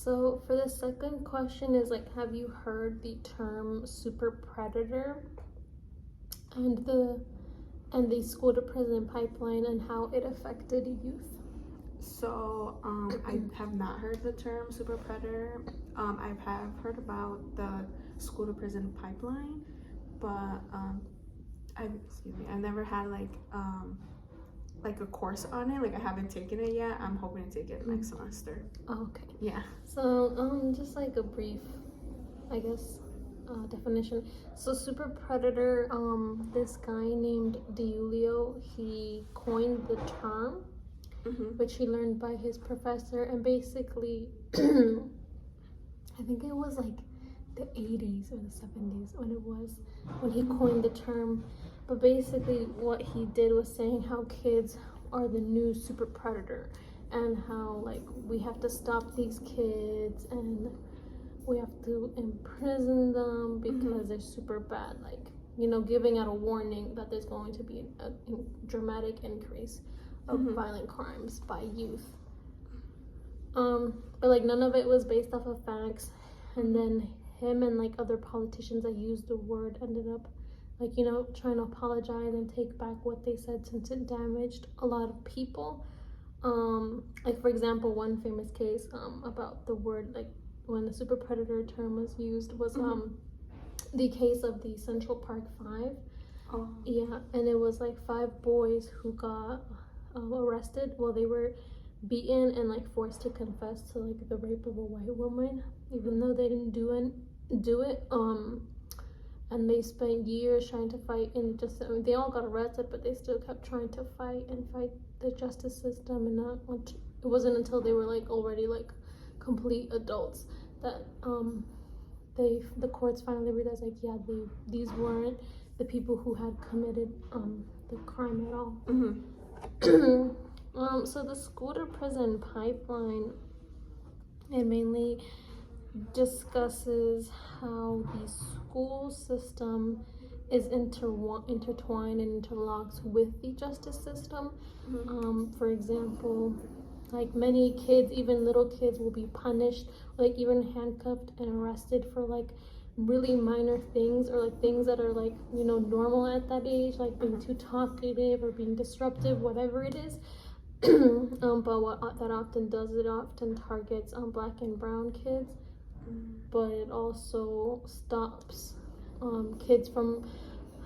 So for the second question is like, have you heard the term super predator and the school to prison pipeline and how it affected youth? So I have not heard the term super predator. I have heard about the school to prison pipeline, but I've never had like a course on it. Like I haven't taken it yet. I'm hoping to take it next semester. Oh, okay. Yeah. So just like a brief, I guess, definition. So super predator, this guy named DiIulio, he coined the term, which he learned by his professor, and basically I think it was like the 80s or the 70s when he coined the term. But basically what he did was saying how kids are the new super predator, and how like we have to stop these kids and we have to imprison them because they're super bad, like, you know, giving out a warning that there's going to be a dramatic increase of violent crimes by youth. But like none of it was based off of facts. And then him and like other politicians that used the word ended up, like, you know, trying to apologize and take back what they said, since it damaged a lot of people. Like for example, one famous case about the word, like when the super predator term was used, was the case of the Central Park 5. Oh. Yeah, and it was like 5 boys who got arrested. Well, they were beaten and like forced to confess to like the rape of a white woman, even though they didn't do it. And they spent years trying to fight in justice. I mean, they all got arrested, but they still kept trying to fight the justice system. And it wasn't until they were like already like complete adults that the courts finally realized, like, yeah, these weren't the people who had committed the crime at all. So the school to prison pipeline, it mainly discusses how the school system is intertwined and interlocks with the justice system. For example, like many kids, even little kids, will be punished, like even handcuffed and arrested for like really minor things, or like things that are like, you know, normal at that age, like being too talkative or being disruptive, whatever it is. But what that often does, it often targets Black and brown kids, but it also stops kids from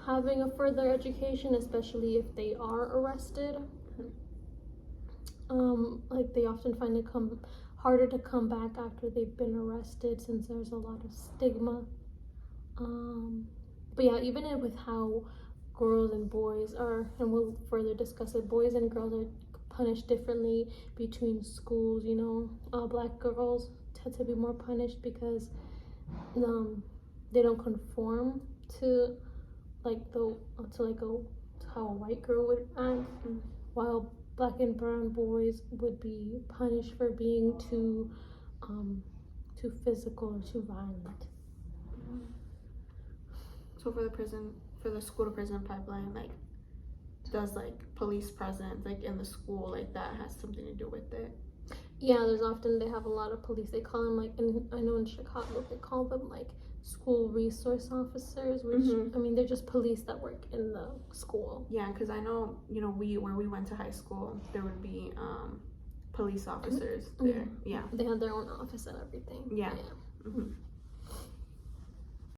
having a further education, especially if they are arrested. Like they often find it harder to come back after they've been arrested, since there's a lot of stigma. But yeah, even with how girls and boys are, and we'll further discuss it, boys and girls are punished differently between schools. You know, Black girls tend to be more punished because they don't conform to like how a white girl would act, while Black and brown boys would be punished for being too physical or too violent. So for the school to prison pipeline, like, does like police presence like in the school, like that has something to do with it? Yeah, they have a lot of police. They call them like, I know in Chicago they call them like school resource officers, which I mean, they're just police that work in the school. Yeah, because I know, you know, where we went to high school, there would be police officers there. Yeah, they had their own office and everything. Yeah.